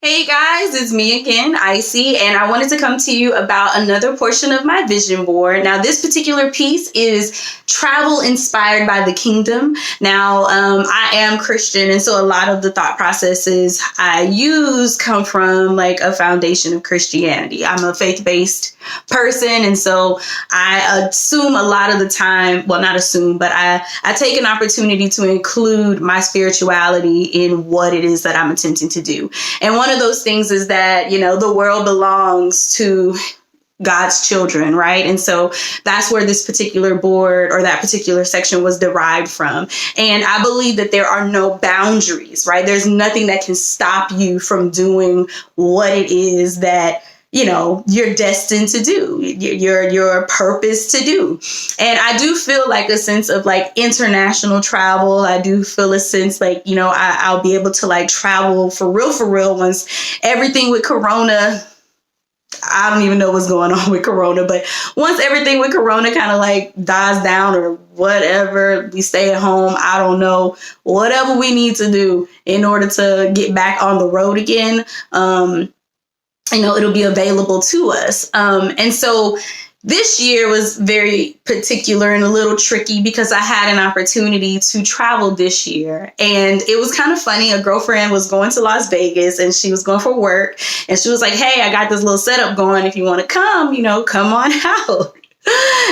Hey guys, it's me again, Icy, and I wanted to come to you about another portion of my vision board. Now, this particular piece is travel inspired by the kingdom. Now, I am Christian, and so a lot of the thought processes I use come from like a foundation of Christianity. I'm a faith-based person, and so I assume a lot of the time, well, not assume, but I take an opportunity to include my spirituality in what it is that I'm attempting to do. And one of those things is that, the world belongs to God's children, right? And so that's where this particular board or that particular section was derived from. And I believe that there are no boundaries, right? There's nothing that can stop you from doing what it is that you're destined to do, your purpose to do. And I do feel like a sense of like international travel. I do feel a sense like, I'll be able to like travel for real once everything with Corona. I don't even know what's going on with Corona, but once everything with Corona kind of like dies down or whatever, we stay at home. I don't know, whatever we need to do in order to get back on the road again. It'll be available to us. And so this year was very particular and a little tricky because I had an opportunity to travel this year. And it was kind of funny. A girlfriend was going to Las Vegas and she was going for work. And she was like, hey, I got this little setup going. If you want to come, come on out.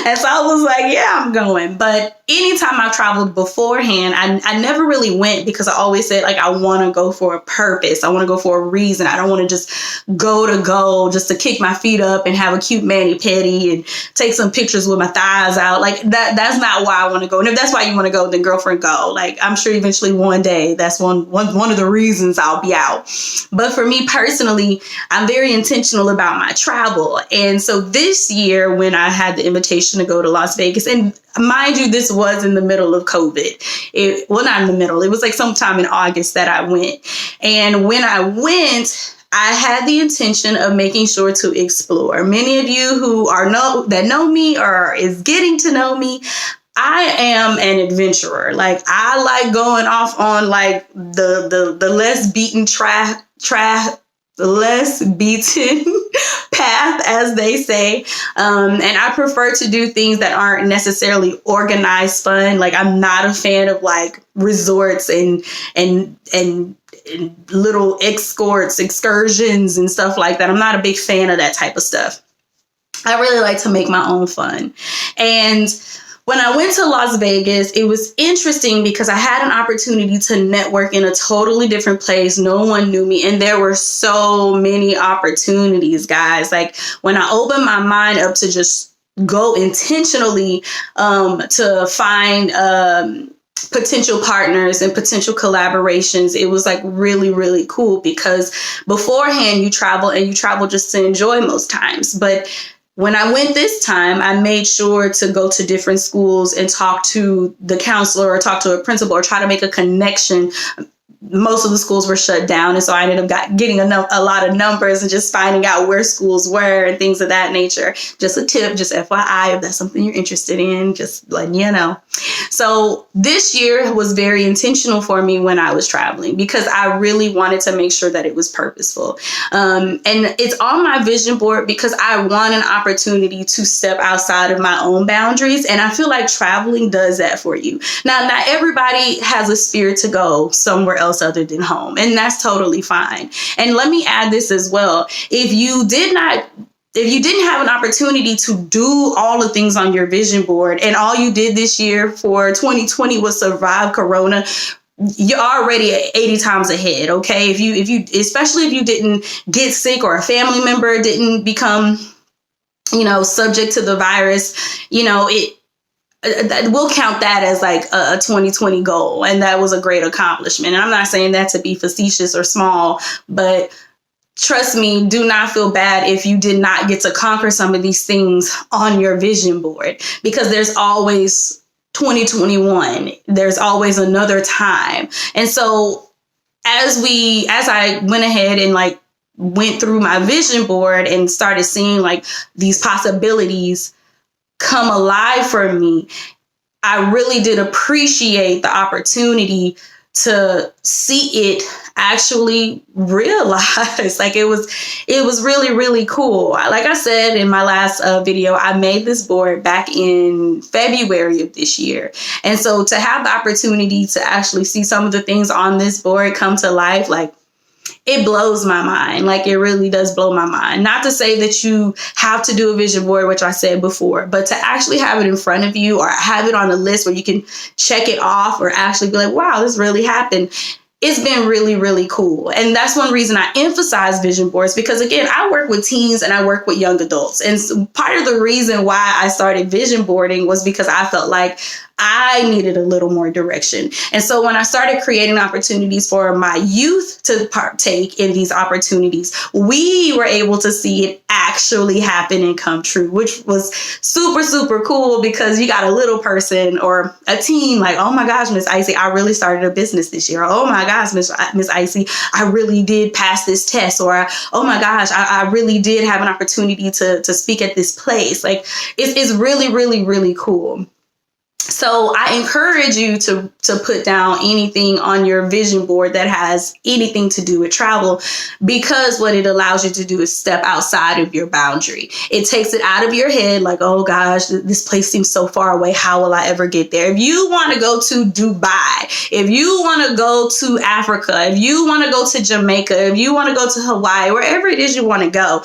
And so I was like, yeah, I'm going. But anytime I've traveled beforehand, I never really went because I always said, like, I want to go for a purpose. I want to go for a reason. I don't want to just go just to kick my feet up and have a cute mani-pedi and take some pictures with my thighs out. Like that's not why I want to go. And if that's why you want to go, then girlfriend, go. Like, I'm sure eventually one day that's one of the reasons I'll be out. But for me personally, I'm very intentional about my travel. And so this year when I had the invitation to go to Las Vegas, and mind you, this was in the middle of COVID. Not in the middle. It was like sometime in August that I went. And when I went, I had the intention of making sure to explore. Many of you who that know me or is getting to know me, I am an adventurer. Like, I like going off on like the less beaten less beaten path, as they say. And I prefer to do things that aren't necessarily organized fun. Like, I'm not a fan of like resorts and little excursions and stuff like that. I'm not a big fan of that type of stuff. I really like to make my own fun. And when I went to Las Vegas, it was interesting because I had an opportunity to network in a totally different place. No one knew me. And there were so many opportunities, guys. Like, when I opened my mind up to just go intentionally to find potential partners and potential collaborations, it was like really, really cool because beforehand you travel just to enjoy most times. But when I went this time, I made sure to go to different schools and talk to the counselor or talk to a principal or try to make a connection. Most of the schools were shut down. And so I ended up getting a lot of numbers and just finding out where schools were and things of that nature. Just a tip, just FYI, if that's something you're interested in, just letting you know. So this year was very intentional for me when I was traveling because I really wanted to make sure that it was purposeful. And it's on my vision board because I want an opportunity to step outside of my own boundaries. And I feel like traveling does that for you. Now, not everybody has a spirit to go somewhere else other than home, and that's totally fine. And let me add this as well. If you didn't have an opportunity to do all the things on your vision board and all you did this year for 2020 was survive Corona, you're already 80 times ahead. Okay. Especially if you didn't get sick or a family member didn't become, subject to the virus, we'll count that as like a 2020 goal. And that was a great accomplishment. And I'm not saying that to be facetious or small, but trust me, do not feel bad if you did not get to conquer some of these things on your vision board, because there's always 2021. There's always another time. And so as I went ahead and like went through my vision board and started seeing like these possibilities come alive for me, I really did appreciate the opportunity to see it actually realized. Like it was really, really cool. Like I said in my last video, I made this board back in February of this year. And so to have the opportunity to actually see some of the things on this board come to life, like, it blows my mind. Like, it really does blow my mind. Not to say that you have to do a vision board, which I said before, but to actually have it in front of you or have it on a list where you can check it off or actually be like, wow, this really happened. It's been really, really cool. And that's one reason I emphasize vision boards, because again, I work with teens and I work with young adults. And so part of the reason why I started vision boarding was because I felt like I needed a little more direction. And so when I started creating opportunities for my youth to partake in these opportunities, we were able to see it actually happen and come true, which was super, super cool, because you got a little person or a teen like, oh my gosh, Miss Icy, I really started a business this year. Oh my gosh, Miss Icy, I really did pass this test. Or, oh my gosh, I really did have an opportunity to speak at this place. Like, it's really, really, really cool. So I encourage you to put down anything on your vision board that has anything to do with travel, because what it allows you to do is step outside of your boundary. It takes it out of your head like, oh gosh, this place seems so far away. How will I ever get there? If you want to go to Dubai, if you want to go to Africa, if you want to go to Jamaica, if you want to go to Hawaii, wherever it is you want to go,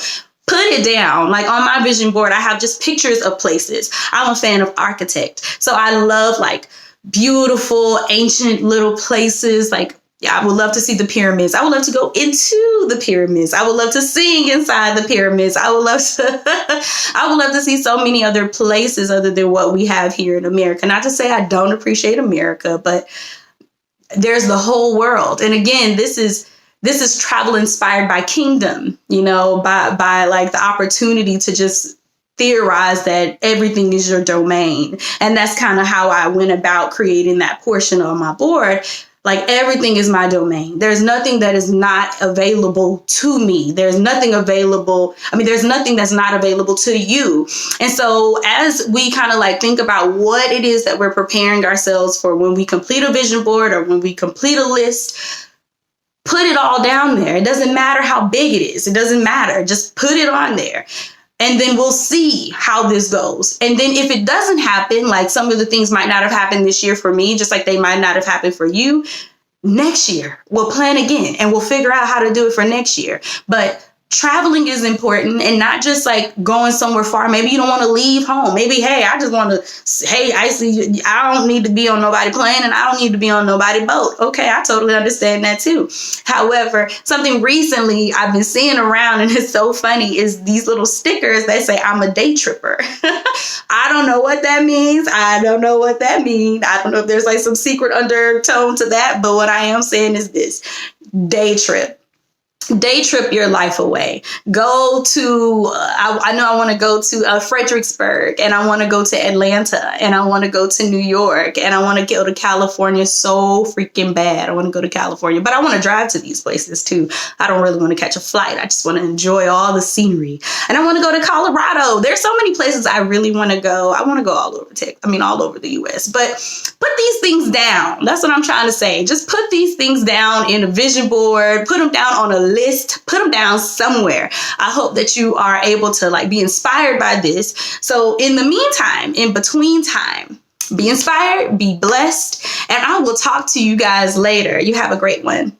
put it down. Like on my vision board, I have just pictures of places. I'm a fan of architect. So I love like beautiful, ancient little places. Like, yeah, I would love to see the pyramids. I would love to go into the pyramids. I would love to sing inside the pyramids. I would love to see so many other places other than what we have here in America. Not to say I don't appreciate America, but there's the whole world. And again, this is travel inspired by kingdom, you know, by like the opportunity to just theorize that everything is your domain. And that's kind of how I went about creating that portion on my board. Like, everything is my domain. There's nothing that is not available to me. There's nothing available. I mean, there's nothing that's not available to you. And so as we kind of like think about what it is that we're preparing ourselves for when we complete a vision board or when we complete a list, put it all down there. It doesn't matter how big it is. It doesn't matter. Just put it on there. And then we'll see how this goes. And then if it doesn't happen, like some of the things might not have happened this year for me, just like they might not have happened for you, next year we'll plan again and we'll figure out how to do it for next year. But traveling is important, and not just like going somewhere far. Maybe you don't want to leave home. Maybe, hey, I just want to, hey, I don't need to be on nobody plane and I don't need to be on nobody boat. Okay, I totally understand that too. However, something recently I've been seeing around, and it's so funny, is these little stickers that say I'm a day tripper. I don't know what that means. I don't know if there's like some secret undertone to that, but what I am saying is this: day trip. Day trip your life away. Go to, I know I want to go to Fredericksburg, and I want to go to Atlanta, and I want to go to New York, and I want to go to California so freaking bad. I want to go to California, but I want to drive to these places too. I don't really want to catch a flight. I just want to enjoy all the scenery. And I want to go to Colorado. There's so many places I really want to go. I want to go all over the US, but put these things down. That's what I'm trying to say. Just put these things down in a vision board, put them down on a list, put them down somewhere. I hope that you are able to like be inspired by this. So in the meantime, in between time, be inspired, be blessed, and I will talk to you guys later. You have a great one.